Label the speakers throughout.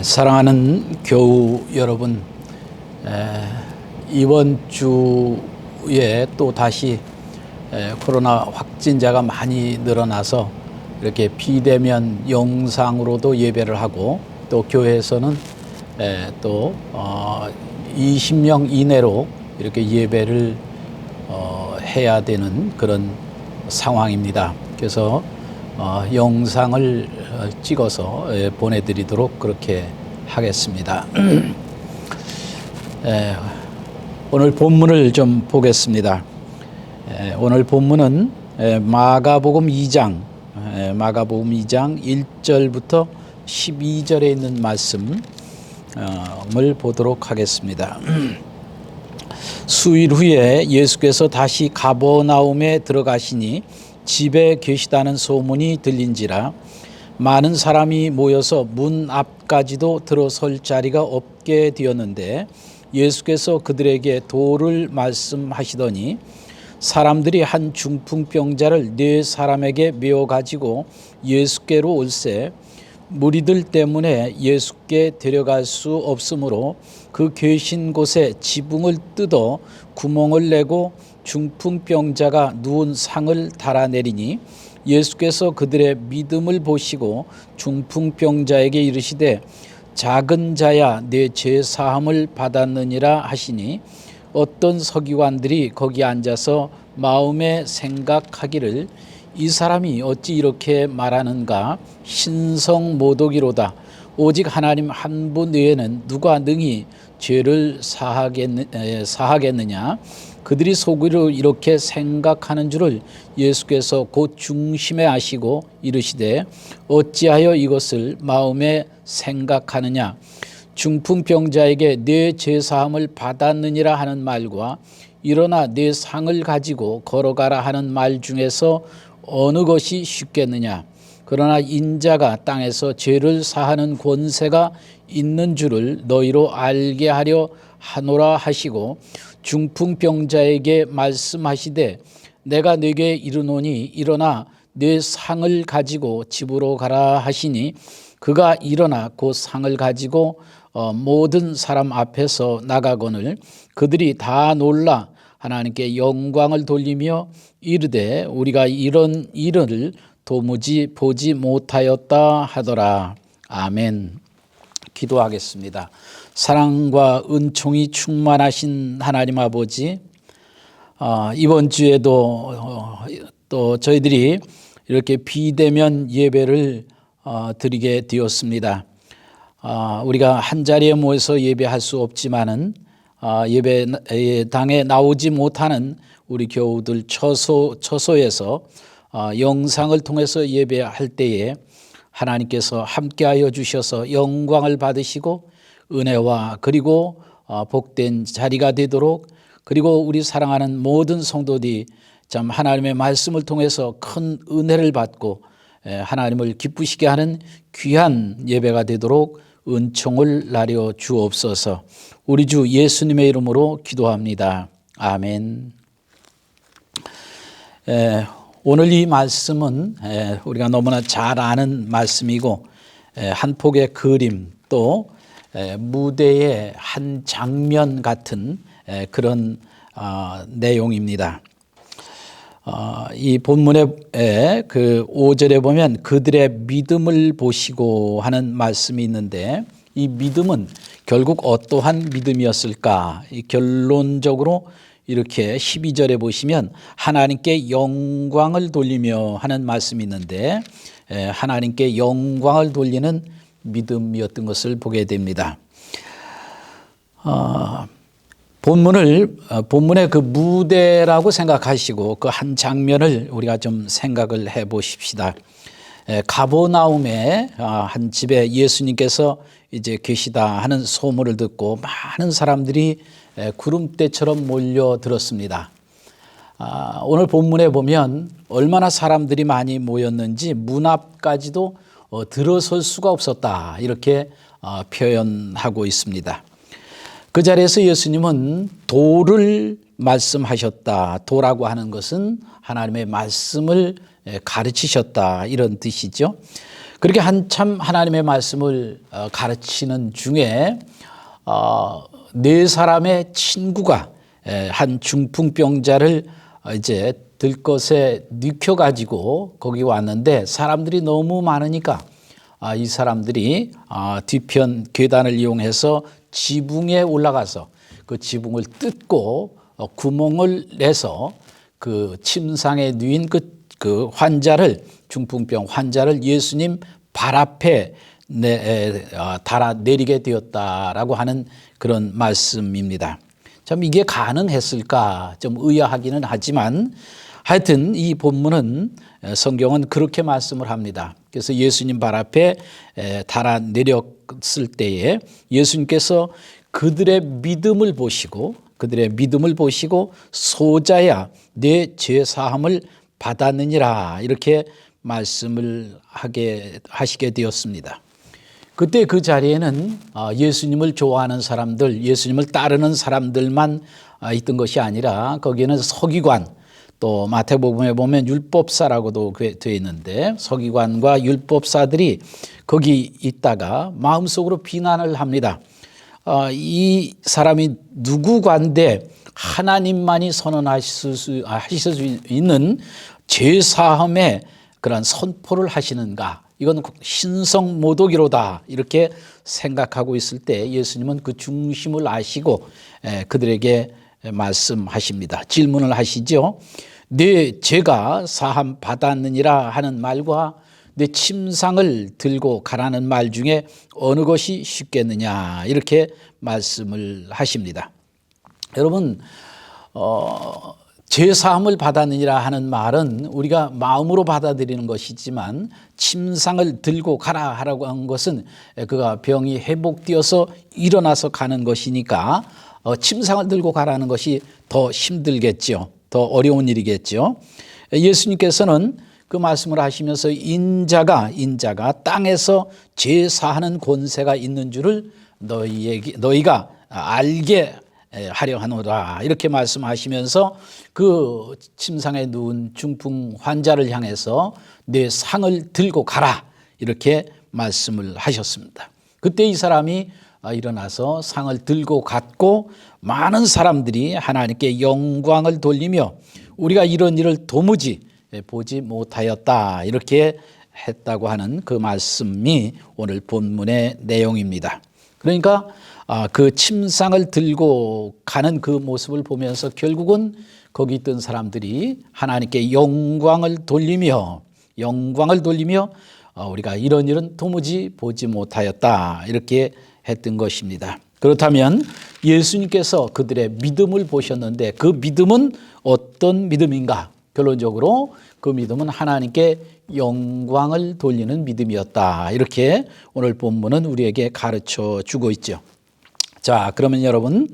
Speaker 1: 사랑하는 교우 여러분, 이번 주에 또 다시 코로나 확진자가 많이 늘어나서 이렇게 비대면 영상으로도 예배를 하고, 또 교회에서는 또 20명 이내로 이렇게 예배를 해야 되는 그런 상황입니다. 그래서 영상을 찍어서 보내드리도록 그렇게 하겠습니다. 오늘 본문을 좀 보겠습니다. 오늘 본문은 마가복음 2장 1절부터 12절에 있는 말씀을 보도록 하겠습니다. 수일 후에 예수께서 다시 가버나움에 들어가시니 집에 계시다는 소문이 들린지라 많은 사람이 모여서 문 앞까지도 들어설 자리가 없게 되었는데, 예수께서 그들에게 도를 말씀하시더니 사람들이 한 중풍병자를 4사람에게 메어 가지고 예수께로 올세 무리들 때문에 예수께 데려갈 수 없으므로 그 계신 곳에 지붕을 뜯어 구멍을 내고 중풍병자가 누운 상을 달아내리니, 예수께서 그들의 믿음을 보시고 중풍병자에게 이르시되 작은 자야 내 죄 사함을 받았느니라 하시니, 어떤 서기관들이 거기 앉아서 마음에 생각하기를 이 사람이 어찌 이렇게 말하는가, 신성모독이로다. 오직 하나님 한 분 외에는 누가 능히 죄를 사하겠느냐. 그들이 속으로 이렇게 생각하는 줄을 예수께서 곧 중심에 아시고 이르시되 어찌하여 이것을 마음에 생각하느냐. 중풍병자에게 내 죄사함을 받았느니라 하는 말과 일어나 내 상을 가지고 걸어가라 하는 말 중에서 어느 것이 쉽겠느냐. 그러나 인자가 땅에서 죄를 사하는 권세가 있는 줄을 너희로 알게 하려 하노라 하시고, 중풍병자에게 말씀하시되 내가 네게 이르노니 일어나 내 상을 가지고 집으로 가라 하시니, 그가 일어나 그 상을 가지고 모든 사람 앞에서 나가거늘 그들이 다 놀라 하나님께 영광을 돌리며 이르되 우리가 이런 일을 도무지 보지 못하였다 하더라. 아멘. 기도하겠습니다. 사랑과 은총이 충만하신 하나님 아버지, 이번 주에도 또 저희들이 이렇게 비대면 예배를 드리게 되었습니다. 우리가 한 자리에 모여서 예배할 수 없지만은 예배당에 나오지 못하는 우리 교우들 처소에서 영상을 통해서 예배할 때에 하나님께서 함께하여 주셔서 영광을 받으시고 은혜와 그리고 복된 자리가 되도록, 그리고 우리 사랑하는 모든 성도들이 참 하나님의 말씀을 통해서 큰 은혜를 받고 하나님을 기쁘시게 하는 귀한 예배가 되도록 은총을 나려 주옵소서. 우리 주 예수님의 이름으로 기도합니다. 아멘. 오늘 이 말씀은 우리가 너무나 잘 아는 말씀이고, 한 폭의 그림, 또 무대의 한 장면 같은 그런 내용입니다. 이 본문의 그 5절에 보면 그들의 믿음을 보시고 하는 말씀이 있는데, 이 믿음은 결국 어떠한 믿음이었을까? 이 결론적으로 이렇게 12절에 보시면 하나님께 영광을 돌리며 하는 말씀이 있는데, 하나님께 영광을 돌리는 믿음이었던 것을 보게 됩니다. 본문의 그 무대라고 생각하시고 그 한 장면을 우리가 좀 생각을 해 보십시다. 가버나움의 한 집에 예수님께서 이제 계시다 하는 소문을 듣고 많은 사람들이 구름대처럼 몰려들었습니다. 오늘 본문에 보면 얼마나 사람들이 많이 모였는지 문 앞까지도 들어설 수가 없었다, 이렇게 표현하고 있습니다. 그 자리에서 예수님은 도를 말씀하셨다. 도라고 하는 것은 하나님의 말씀을 가르치셨다, 이런 뜻이죠. 그렇게 한참 하나님의 말씀을 가르치는 중에 네 사람의 친구가 한 중풍병자를 이제 들것에 눕혀가지고 거기 왔는데 사람들이 너무 많으니까 이 사람들이 뒤편 계단을 이용해서 지붕에 올라가서 그 지붕을 뜯고 구멍을 내서 그 침상에 누인 그 환자를, 중풍병 환자를 예수님 발 앞에 달아 내리게 되었다라고 하는 그런 말씀입니다. 참 이게 가능했을까 좀 의아하기는 하지만 하여튼 이 본문은, 성경은 그렇게 말씀을 합니다. 그래서 예수님 발 앞에 달아 내렸을 때에 예수님께서 그들의 믿음을 보시고 소자야 내 죄 사함을 받았느니라 이렇게 말씀을 하시게 되었습니다. 그때 그 자리에는 예수님을 좋아하는 사람들, 예수님을 따르는 사람들만 있던 것이 아니라 거기에는 서기관, 또 마태복음에 보면 율법사라고도 되어 있는데 서기관과 율법사들이 거기 있다가 마음속으로 비난을 합니다. 이 사람이 누구관데 하나님만이 선언하실 수 있는 죄사함의 그런 선포를 하시는가? 이건 신성모독이로다 이렇게 생각하고 있을 때 예수님은 그 중심을 아시고 그들에게 말씀하십니다. 질문을 하시죠. 내 죄가 사함 받았느니라 하는 말과 내 침상을 들고 가라는 말 중에 어느 것이 쉽겠느냐 이렇게 말씀을 하십니다. 여러분, 죄사함을 받았느니라 하는 말은 우리가 마음으로 받아들이는 것이지만 침상을 들고 가라 하라고 한 것은 그가 병이 회복되어서 일어나서 가는 것이니까 침상을 들고 가라는 것이 더 힘들겠죠. 더 어려운 일이겠죠. 예수님께서는 그 말씀을 하시면서 인자가 땅에서 죄사하는 권세가 있는 줄을 너희가 알게 하려 하노라 이렇게 말씀하시면서 그 침상에 누운 중풍 환자를 향해서 내 상을 들고 가라 이렇게 말씀을 하셨습니다. 그때 이 사람이 일어나서 상을 들고 갔고 많은 사람들이 하나님께 영광을 돌리며 우리가 이런 일을 도무지 보지 못하였다 이렇게 했다고 하는 그 말씀이 오늘 본문의 내용입니다. 그러니까 그 침상을 들고 가는 그 모습을 보면서 결국은 거기 있던 사람들이 하나님께 영광을 돌리며 우리가 이런 일은 도무지 보지 못하였다 이렇게 했던 것입니다. 그렇다면 예수님께서 그들의 믿음을 보셨는데 그 믿음은 어떤 믿음인가? 결론적으로 그 믿음은 하나님께 영광을 돌리는 믿음이었다. 이렇게 오늘 본문은 우리에게 가르쳐 주고 있죠. 자, 그러면 여러분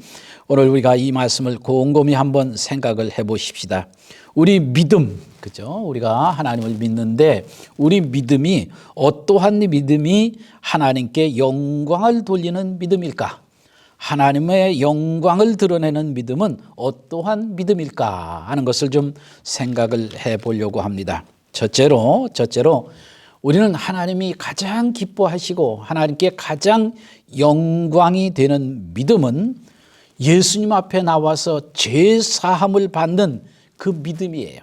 Speaker 1: 오늘 우리가 이 말씀을 곰곰이 한번 생각을 해 보십시다. 우리 믿음, 그죠? 우리가 하나님을 믿는데 우리 믿음이 어떠한 믿음이 하나님께 영광을 돌리는 믿음일까? 하나님의 영광을 드러내는 믿음은 어떠한 믿음일까 하는 것을 좀 생각을 해 보려고 합니다. 첫째로 우리는 하나님이 가장 기뻐하시고 하나님께 가장 영광이 되는 믿음은 예수님 앞에 나와서 죄 사함을 받는 그 믿음이에요.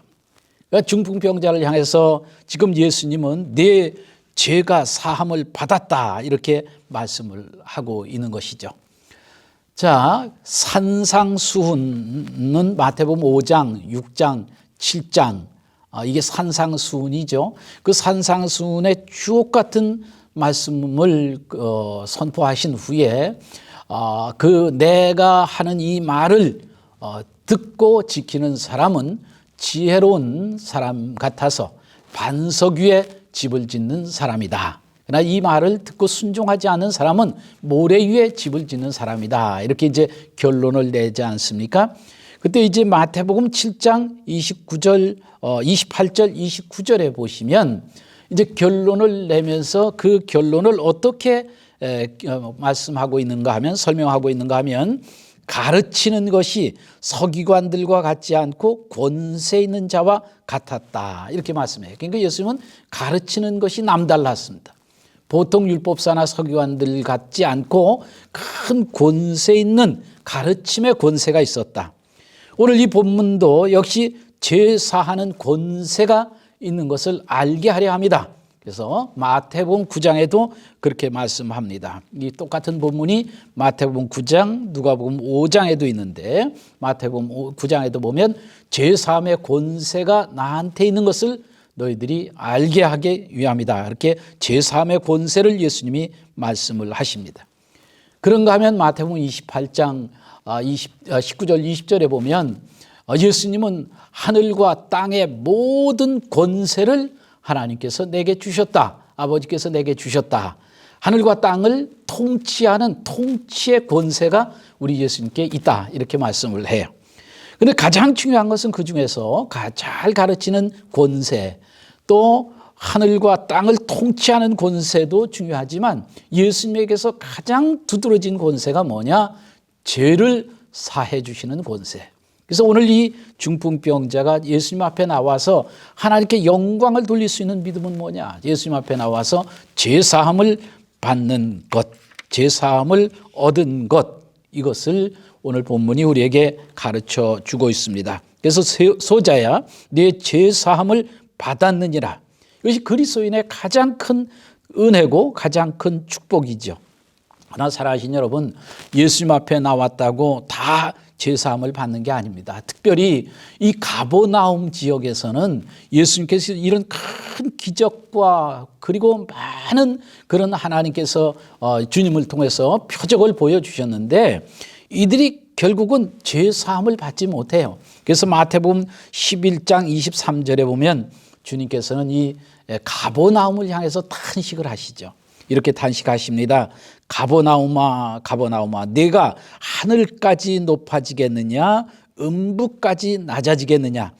Speaker 1: 그러니까 중풍병자를 향해서 지금 예수님은 내 죄가 사함을 받았다 이렇게 말씀을 하고 있는 것이죠. 자, 산상수훈은 마태복음 5장, 6장, 7장 이게 산상수훈이죠. 그 산상수훈의 주옥 같은 말씀을 선포하신 후에 그 내가 하는 이 말을 듣고 지키는 사람은 지혜로운 사람 같아서 반석 위에 집을 짓는 사람이다. 그러나 이 말을 듣고 순종하지 않는 사람은 모래 위에 집을 짓는 사람이다. 이렇게 이제 결론을 내지 않습니까? 그때 이제 마태복음 7장 28절, 29절에 보시면 이제 결론을 내면서 그 결론을 어떻게 말씀하고 있는가 하면 설명하고 있는가 하면 가르치는 것이 서기관들과 같지 않고 권세 있는 자와 같았다. 이렇게 말씀해요. 그러니까 예수님은 가르치는 것이 남달랐습니다. 보통 율법사나 서기관들 같지 않고 큰 권세 있는 가르침의 권세가 있었다. 오늘 이 본문도 역시 제사하는 권세가 있는 것을 알게 하려 합니다. 그래서 마태복음 9장에도 그렇게 말씀합니다. 이 똑같은 본문이 마태복음 9장, 누가복음 5장에도 있는데 마태복음 9장에도 보면 제사함의 권세가 나한테 있는 것을 너희들이 알게 하기 위함이다. 이렇게 제사함의 권세를 예수님이 말씀을 하십니다. 그런가 하면 마태복음 28장 19절 20절에 보면 예수님은 하늘과 땅의 모든 권세를 하나님께서 내게 주셨다. 아버지께서 내게 주셨다. 하늘과 땅을 통치하는 통치의 권세가 우리 예수님께 있다. 이렇게 말씀을 해요. 그런데 가장 중요한 것은 그중에서 잘 가르치는 권세, 또 하늘과 땅을 통치하는 권세도 중요하지만 예수님에게서 가장 두드러진 권세가 뭐냐? 죄를 사해 주시는 권세. 그래서 오늘 이 중풍병자가 예수님 앞에 나와서 하나님께 영광을 돌릴 수 있는 믿음은 뭐냐? 예수님 앞에 나와서 제사함을 받는 것, 제사함을 얻은 것, 이것을 오늘 본문이 우리에게 가르쳐 주고 있습니다. 그래서 소자야 네 제사함을 받았느니라. 이것이 그리스도인의 가장 큰 은혜고 가장 큰 축복이죠. 그러나 살아계신 여러분, 예수님 앞에 나왔다고 다 제사함을 받는 게 아닙니다. 특별히 이 가버나움 지역에서는 예수님께서 이런 큰 기적과 그리고 많은 그런 하나님께서 주님을 통해서 표적을 보여주셨는데 이들이 결국은 제사함을 받지 못해요. 그래서 마태복음 11장 23절에 보면 주님께서는 이 가버나움을 향해서 탄식을 하시죠. 이렇게 탄식하십니다. 가버나움아 가버나움아 네가 하늘까지 높아지겠느냐 음부까지 낮아지겠느냐.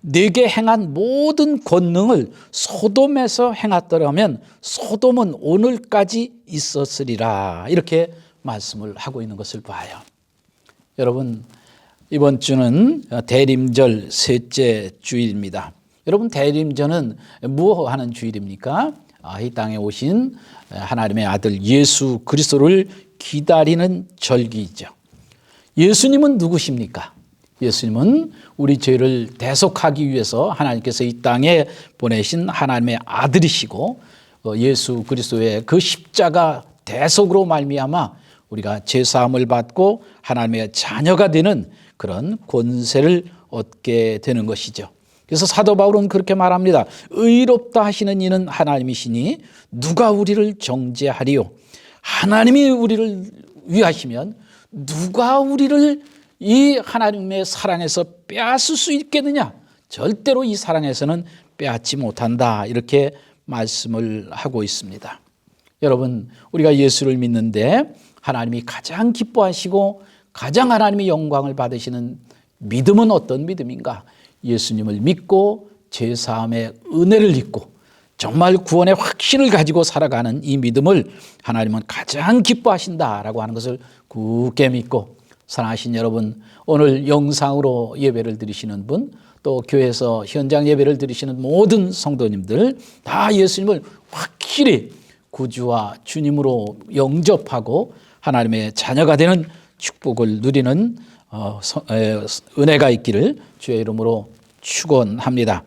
Speaker 1: 네게 행한 모든 권능을 소돔에서 행했더라면 소돔은 오늘까지 있었으리라. 이렇게 말씀을 하고 있는 것을 봐요. 여러분, 이번 주는 대림절 셋째 주일입니다. 여러분, 대림절은 무엇 하는 주일입니까? 이 땅에 오신 하나님의 아들 예수 그리스도를 기다리는 절기이죠. 예수님은 누구십니까? 예수님은 우리 죄를 대속하기 위해서 하나님께서 이 땅에 보내신 하나님의 아들이시고 예수 그리스도의 그 십자가 대속으로 말미암아 우리가 제사함을 받고 하나님의 자녀가 되는 그런 권세를 얻게 되는 것이죠. 그래서 사도 바울은 그렇게 말합니다. 의롭다 하시는 이는 하나님이시니 누가 우리를 정죄하리요. 하나님이 우리를 위하시면 누가 우리를 이 하나님의 사랑에서 빼앗을 수 있겠느냐. 절대로 이 사랑에서는 빼앗지 못한다. 이렇게 말씀을 하고 있습니다. 여러분, 우리가 예수를 믿는데 하나님이 가장 기뻐하시고 가장 하나님의 영광을 받으시는 믿음은 어떤 믿음인가? 예수님을 믿고 제사함의 은혜를 입고 정말 구원의 확신을 가지고 살아가는 이 믿음을 하나님은 가장 기뻐하신다라고 하는 것을 굳게 믿고, 사랑하신 여러분, 오늘 영상으로 예배를 드리시는 분, 또 교회에서 현장 예배를 드리시는 모든 성도님들 다 예수님을 확실히 구주와 주님으로 영접하고 하나님의 자녀가 되는 축복을 누리는 은혜가 있기를 주의 이름으로 축원합니다.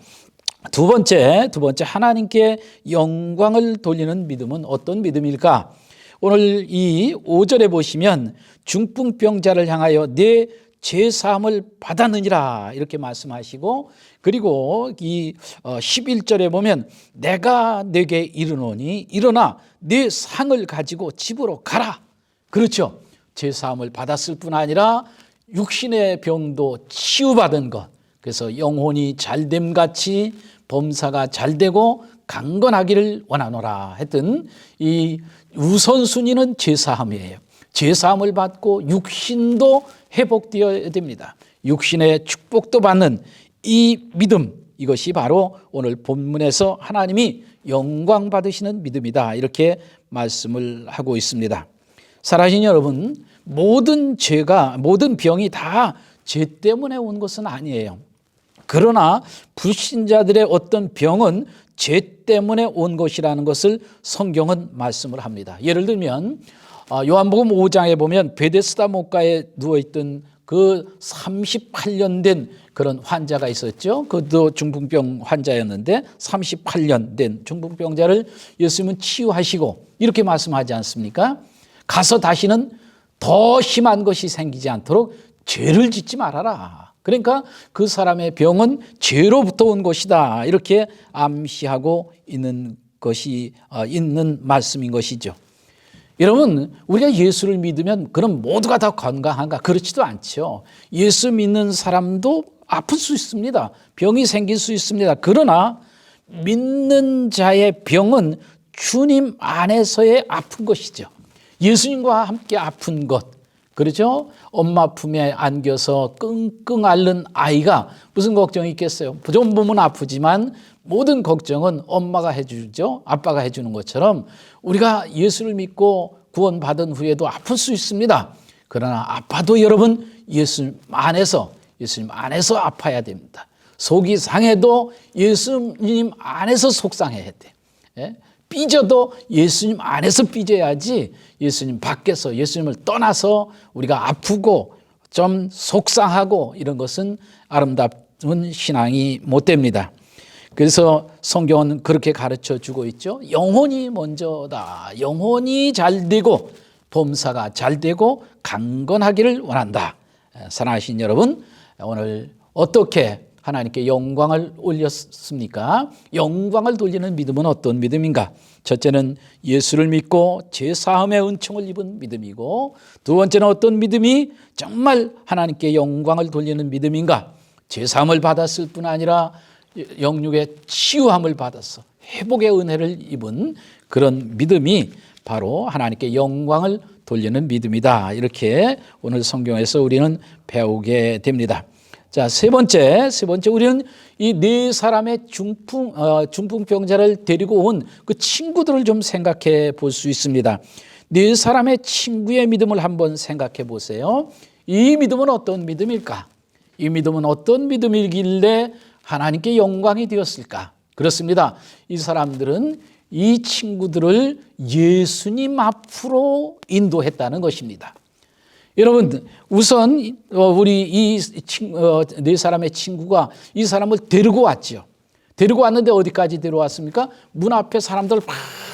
Speaker 1: 두 번째 하나님께 영광을 돌리는 믿음은 어떤 믿음일까? 오늘 이 5절에 보시면 중풍병자를 향하여 내 제사함을 받았느니라 이렇게 말씀하시고, 그리고 이 11절에 보면 내가 내게 이르노니 일어나 내 상을 가지고 집으로 가라. 그렇죠. 제사함을 받았을 뿐 아니라 육신의 병도 치유받은 것, 그래서 영혼이 잘됨같이 범사가 잘되고 강건하기를 원하노라 했던 이 우선순위는 제사함이에요. 제사함을 받고 육신도 회복되어야 됩니다. 육신의 축복도 받는 이 믿음, 이것이 바로 오늘 본문에서 하나님이 영광 받으시는 믿음이다 이렇게 말씀을 하고 있습니다. 사랑하신 여러분, 모든 병이 다 죄 때문에 온 것은 아니에요. 그러나 불신자들의 어떤 병은 죄 때문에 온 것이라는 것을 성경은 말씀을 합니다. 예를 들면 요한복음 5장에 보면 베데스다 목가에 누워있던 그 38년 된 그런 환자가 있었죠. 그도 중풍병 환자였는데 38년 된 중풍병자를 예수님은 치유하시고 이렇게 말씀하지 않습니까? 가서 다시는 더 심한 것이 생기지 않도록 죄를 짓지 말아라. 그러니까 그 사람의 병은 죄로부터 온 것이다. 이렇게 암시하고 있는 것이 있는 말씀인 것이죠. 여러분, 우리가 예수를 믿으면 그럼 모두가 다 건강한가? 그렇지도 않죠. 예수 믿는 사람도 아플 수 있습니다. 병이 생길 수 있습니다. 그러나 믿는 자의 병은 주님 안에서의 아픈 것이죠. 예수님과 함께 아픈 것. 그렇죠? 엄마 품에 안겨서 끙끙 앓는 아이가 무슨 걱정이 있겠어요? 좀 몸은 아프지만 모든 걱정은 엄마가 해주죠. 아빠가 해주는 것처럼 우리가 예수를 믿고 구원받은 후에도 아플 수 있습니다. 그러나 아파도 여러분 예수님 안에서 아파야 됩니다. 속이 상해도 예수님 안에서 속상해야 돼. 예? 삐져도 예수님 안에서 삐져야지 예수님 밖에서 예수님을 떠나서 우리가 아프고 좀 속상하고 이런 것은 아름다운 신앙이 못 됩니다. 그래서 성경은 그렇게 가르쳐 주고 있죠. 영혼이 먼저다. 영혼이 잘 되고 범사가 잘 되고 강건하기를 원한다. 사랑하신 여러분, 오늘 어떻게 하나님께 영광을 올렸습니까? 영광을 돌리는 믿음은 어떤 믿음인가? 첫째는 예수를 믿고 죄사함의 은총을 입은 믿음이고, 두 번째는 어떤 믿음이 정말 하나님께 영광을 돌리는 믿음인가? 죄사함을 받았을 뿐 아니라 영육의 치유함을 받아서 회복의 은혜를 입은 그런 믿음이 바로 하나님께 영광을 돌리는 믿음이다. 이렇게 오늘 성경에서 우리는 배우게 됩니다. 자, 세 번째 우리는 이 네 사람의 중풍병자를 데리고 온 그 친구들을 좀 생각해 볼 수 있습니다. 네 사람의 친구의 믿음을 한번 생각해 보세요. 이 믿음은 어떤 믿음일까? 이 믿음은 어떤 믿음이길래 하나님께 영광이 되었을까? 그렇습니다. 이 사람들은 이 친구들을 예수님 앞으로 인도했다는 것입니다. 여러분, 우선 우리 이 네 사람의 친구가 이 사람을 데리고 왔죠. 데리고 왔는데 어디까지 데려왔습니까? 문 앞에 사람들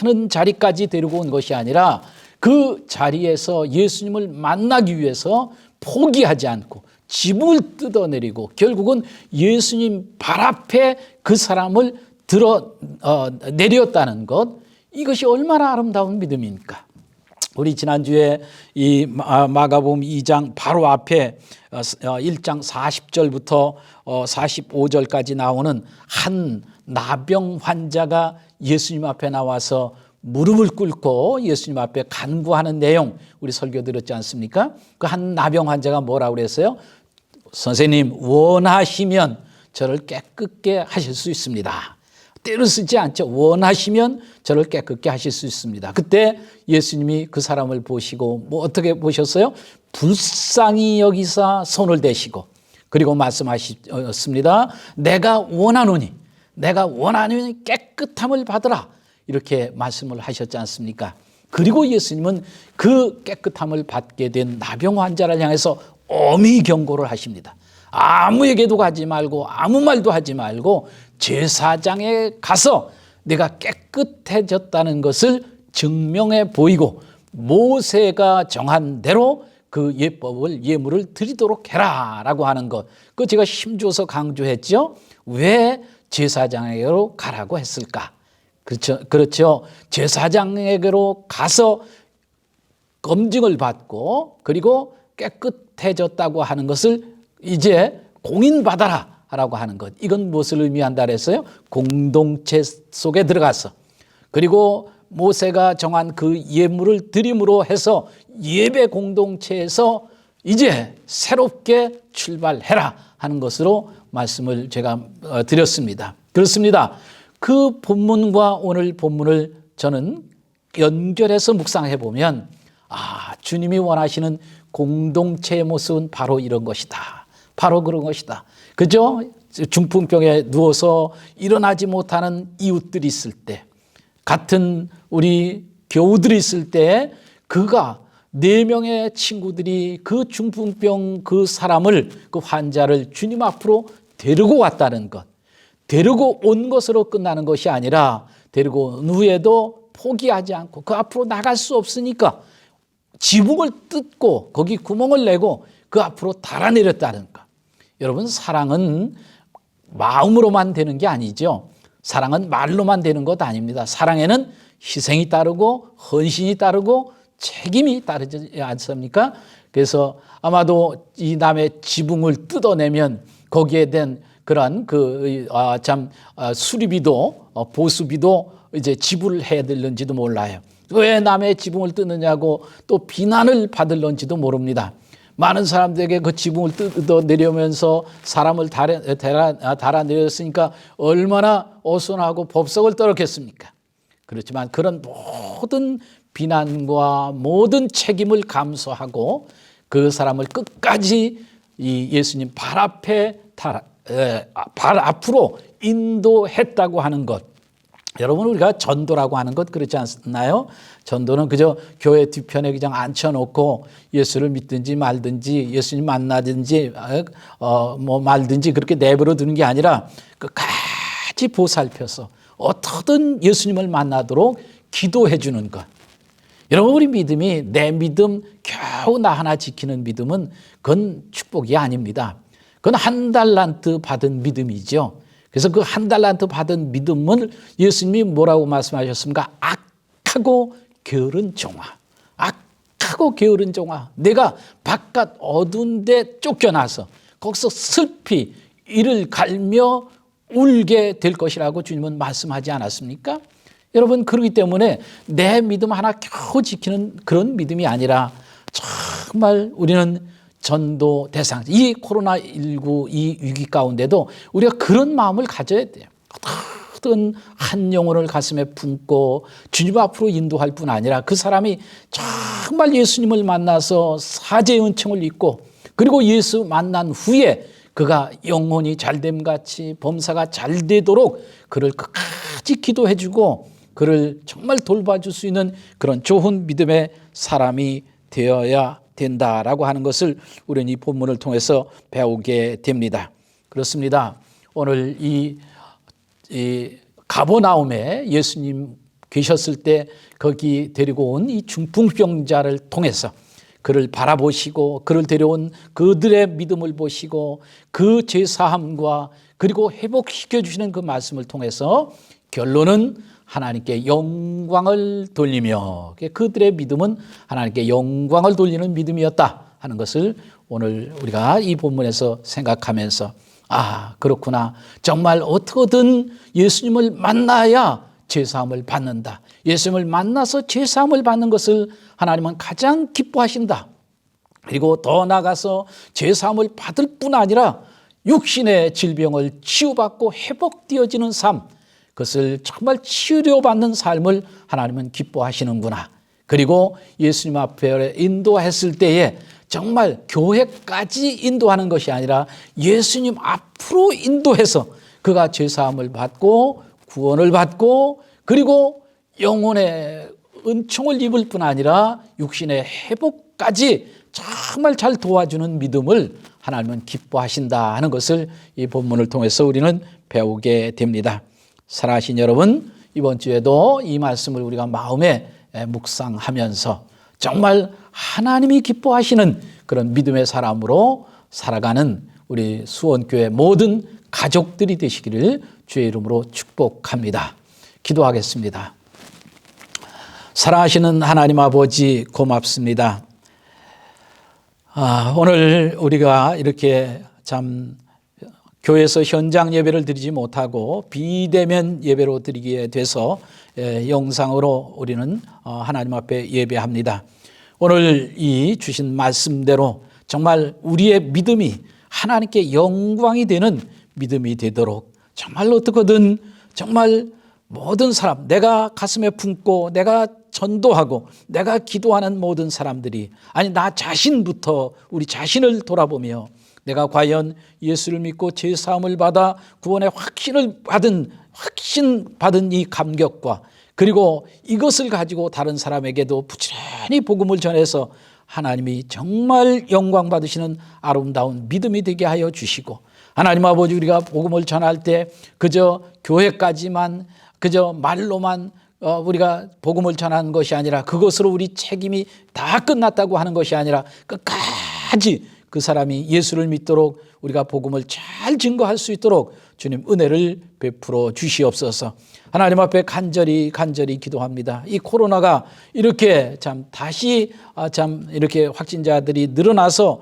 Speaker 1: 많은 자리까지 데리고 온 것이 아니라 그 자리에서 예수님을 만나기 위해서 포기하지 않고 지붕을 뜯어내리고 결국은 예수님 발 앞에 그 사람을 내렸다는 것, 이것이 얼마나 아름다운 믿음입니까? 우리 지난주에 이 마가복음 2장 바로 앞에 1장 40절부터 45절까지 나오는 한 나병 환자가 예수님 앞에 나와서 무릎을 꿇고 예수님 앞에 간구하는 내용 우리 설교 들었지 않습니까? 그 한 나병 환자가 뭐라고 그랬어요? 선생님, 원하시면 저를 깨끗게 하실 수 있습니다. 때를 쓰지 않죠. 원하시면 저를 깨끗게 하실 수 있습니다. 그때 예수님이 그 사람을 보시고 뭐 어떻게 보셨어요? 불쌍히 여기사 손을 대시고 그리고 말씀하셨습니다. 내가 원하노니 깨끗함을 받으라. 이렇게 말씀을 하셨지 않습니까? 그리고 예수님은 그 깨끗함을 받게 된 나병 환자를 향해서 엄히 경고를 하십니다. 아무에게도 가지 말고 아무 말도 하지 말고 제사장에 가서 내가 깨끗해졌다는 것을 증명해 보이고 모세가 정한 대로 그 예물을 드리도록 해라 라고 하는 것, 그거 제가 힘줘서 강조했죠. 왜 제사장에게로 가라고 했을까? 그렇죠. 제사장에게로 가서 검증을 받고 그리고 깨끗해졌다고 하는 것을 이제 공인받아라 라고 하는 것, 이건 무엇을 의미한다 그랬어요? 공동체 속에 들어가서 그리고 모세가 정한 그 예물을 드림으로 해서 예배 공동체에서 이제 새롭게 출발해라 하는 것으로 말씀을 제가 드렸습니다. 그렇습니다. 그 본문과 오늘 본문을 저는 연결해서 묵상해 보면 주님이 원하시는 공동체의 모습은 바로 이런 것이다. 바로 그런 것이다. 그죠? 중풍병에 누워서 일어나지 못하는 이웃들이 있을 때, 같은 우리 교우들이 있을 때 그가 4명의 친구들이 그 중풍병 그 사람을, 그 환자를 주님 앞으로 데리고 왔다는 것. 데리고 온 것으로 끝나는 것이 아니라 데리고 온 후에도 포기하지 않고 그 앞으로 나갈 수 없으니까 지붕을 뜯고 거기 구멍을 내고 그 앞으로 달아내렸다는 것. 여러분, 사랑은 마음으로만 되는 게 아니죠. 사랑은 말로만 되는 것 아닙니다. 사랑에는 희생이 따르고 헌신이 따르고 책임이 따르지 않습니까? 그래서 아마도 이 남의 지붕을 뜯어내면 거기에 된 그런 수리비도 보수비도 이제 지불을 해야 될는지도 몰라요. 왜 남의 지붕을 뜯느냐고 또 비난을 받을런지도 모릅니다. 많은 사람들에게 그 지붕을 뜯어내려면서 사람을 달아내렸으니까 얼마나 어수선하고 법석을 떨었겠습니까? 그렇지만 그런 모든 비난과 모든 책임을 감수하고 그 사람을 끝까지 이 예수님 발 앞으로 인도했다고 하는 것. 여러분, 우리가 전도라고 하는 것 그렇지 않나요? 전도는 그저 교회 뒤편에 그냥 앉혀놓고 예수를 믿든지 말든지 예수님 만나든지 말든지 그렇게 내버려 두는 게 아니라 끝까지 보살펴서 어떻든 예수님을 만나도록 기도해 주는 것. 여러분, 우리 믿음이 내 믿음 겨우 나 하나 지키는 믿음은 그건 축복이 아닙니다. 그건 한 달란트 받은 믿음이죠. 그래서 그 한 달란트 받은 믿음을 예수님이 뭐라고 말씀하셨습니까? 악하고 게으른 종아. 악하고 게으른 종아. 내가 바깥 어두운 데 쫓겨나서 거기서 슬피 이를 갈며 울게 될 것이라고 주님은 말씀하지 않았습니까? 여러분, 그렇기 때문에 내 믿음 하나 겨우 지키는 그런 믿음이 아니라 정말 우리는 전도 대상, 이 코로나19 이 위기 가운데도 우리가 그런 마음을 가져야 돼요. 어떤 한 영혼을 가슴에 품고 주님 앞으로 인도할 뿐 아니라 그 사람이 정말 예수님을 만나서 사죄의 은총을 입고 그리고 예수 만난 후에 그가 영혼이 잘됨 같이 범사가 잘 되도록 그를 끝까지 기도해 주고 그를 정말 돌봐줄 수 있는 그런 좋은 믿음의 사람이 되어야 된다라고 하는 것을 우리는 이 본문을 통해서 배우게 됩니다. 그렇습니다. 오늘 이 가버나움에 예수님 계셨을 때 거기 데리고 온 이 중풍병자를 통해서 그를 바라보시고 그를 데려온 그들의 믿음을 보시고 그 죄사함과 그리고 회복시켜 주시는 그 말씀을 통해서 결론은 하나님께 영광을 돌리며 그들의 믿음은 하나님께 영광을 돌리는 믿음이었다 하는 것을 오늘 우리가 이 본문에서 생각하면서 그렇구나. 정말 어떻게든 예수님을 만나야 죄사함을 받는다. 예수님을 만나서 죄사함을 받는 것을 하나님은 가장 기뻐하신다. 그리고 더 나아가서 죄사함을 받을 뿐 아니라 육신의 질병을 치유받고 회복되어지는 삶, 그것을 정말 치료받는 삶을 하나님은 기뻐하시는구나. 그리고 예수님 앞에 인도했을 때에 정말 교회까지 인도하는 것이 아니라 예수님 앞으로 인도해서 그가 죄사함을 받고 구원을 받고 그리고 영혼의 은총을 입을 뿐 아니라 육신의 회복까지 정말 잘 도와주는 믿음을 하나님은 기뻐하신다 하는 것을 이 본문을 통해서 우리는 배우게 됩니다. 사랑하신 여러분, 이번 주에도 이 말씀을 우리가 마음에 묵상하면서 정말 하나님이 기뻐하시는 그런 믿음의 사람으로 살아가는 우리 수원교회 모든 가족들이 되시기를 주의 이름으로 축복합니다. 기도하겠습니다. 사랑하시는 하나님 아버지, 고맙습니다. 오늘 우리가 이렇게 참 교회에서 현장 예배를 드리지 못하고 비대면 예배로 드리게 돼서 영상으로 우리는 하나님 앞에 예배합니다. 오늘 이 주신 말씀대로 정말 우리의 믿음이 하나님께 영광이 되는 믿음이 되도록 정말 어떻게든 정말 모든 사람, 내가 가슴에 품고 내가 전도하고 내가 기도하는 모든 사람들이, 아니 나 자신부터 우리 자신을 돌아보며 내가 과연 예수를 믿고 죄사함을 받아 구원의 확신 받은 이 감격과, 그리고 이것을 가지고 다른 사람에게도 부지런히 복음을 전해서 하나님이 정말 영광 받으시는 아름다운 믿음이 되게 하여 주시고, 하나님 아버지, 우리가 복음을 전할 때 그저 교회까지만, 그저 말로만 우리가 복음을 전하는 것이 아니라, 그것으로 우리 책임이 다 끝났다고 하는 것이 아니라 끝까지 그 사람이 예수를 믿도록 우리가 복음을 잘 증거할 수 있도록 주님 은혜를 베풀어 주시옵소서. 하나님 앞에 간절히 기도합니다. 이 코로나가 이렇게 참 다시 이렇게 확진자들이 늘어나서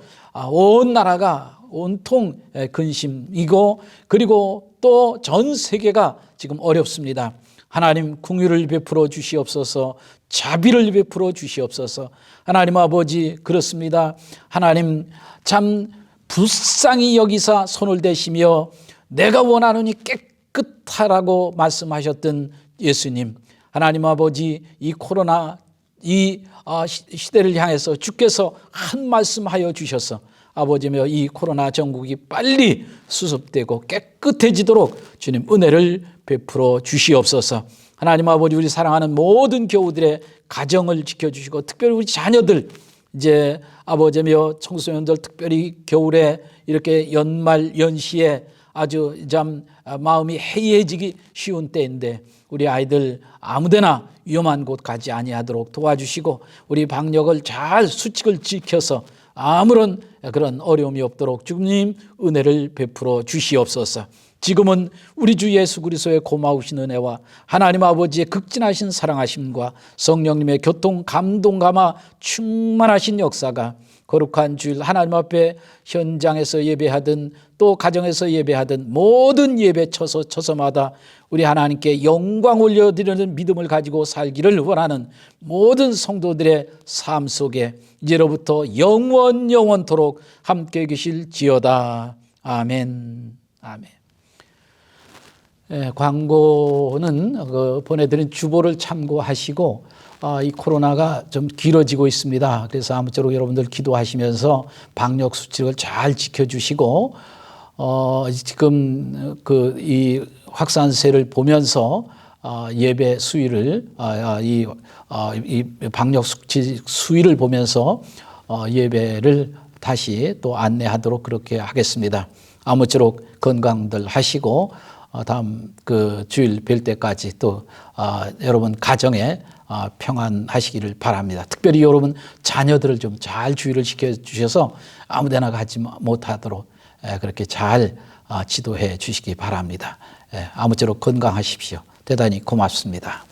Speaker 1: 온 나라가 온통 근심이고, 그리고 또 전 세계가 지금 어렵습니다. 하나님 긍휼을 베풀어 주시옵소서. 자비를 베풀어 주시옵소서. 하나님 아버지, 그렇습니다. 하나님 참 불쌍히 여기사 손을 대시며 내가 원하노니 깨끗하라고 말씀하셨던 예수님, 하나님 아버지, 이 코로나 이 시대를 향해서 주께서 한 말씀하여 주셔서 아버지며 이 코로나 전국이 빨리 수습되고 깨끗해지도록 주님 은혜를 베풀어 주시옵소서. 하나님 아버지, 우리 사랑하는 모든 교우들의 가정을 지켜주시고, 특별히 우리 자녀들, 이제 아버지며 청소년들, 특별히 겨울에 이렇게 연말 연시에 아주 참 마음이 해이해지기 쉬운 때인데, 우리 아이들 아무데나 위험한 곳 가지 아니하도록 도와주시고, 우리 방역을 잘 수칙을 지켜서 아무런 그런 어려움이 없도록 주님 은혜를 베풀어 주시옵소서. 지금은 우리 주 예수 그리스도의 고마우신 은혜와 하나님 아버지의 극진하신 사랑하심과 성령님의 교통 감동 감화 충만하신 역사가 거룩한 주일 하나님 앞에 현장에서 예배하든 또 가정에서 예배하든 모든 예배 처소마다 우리 하나님께 영광 올려드리는 믿음을 가지고 살기를 원하는 모든 성도들의 삶 속에 이제로부터 영원토록 함께 계실지어다. 아멘. 아멘. 광고는 보내드린 주보를 참고하시고, 이 코로나가 좀 길어지고 있습니다. 그래서 아무쪼록 여러분들 기도하시면서 방역 수칙을 잘 지켜주시고, 지금 이 확산세를 보면서 예배 수위를 이 방역 수칙 수위를 보면서 예배를 다시 또 안내하도록 그렇게 하겠습니다. 아무쪼록 건강들 하시고 다음 주일 뵐 때까지 또 여러분 가정에 평안하시기를 바랍니다. 특별히 여러분 자녀들을 좀 잘 주의를 시켜주셔서 아무데나 가지 못하도록 그렇게 잘 지도해 주시기 바랍니다. 아무쪼록 건강하십시오. 대단히 고맙습니다.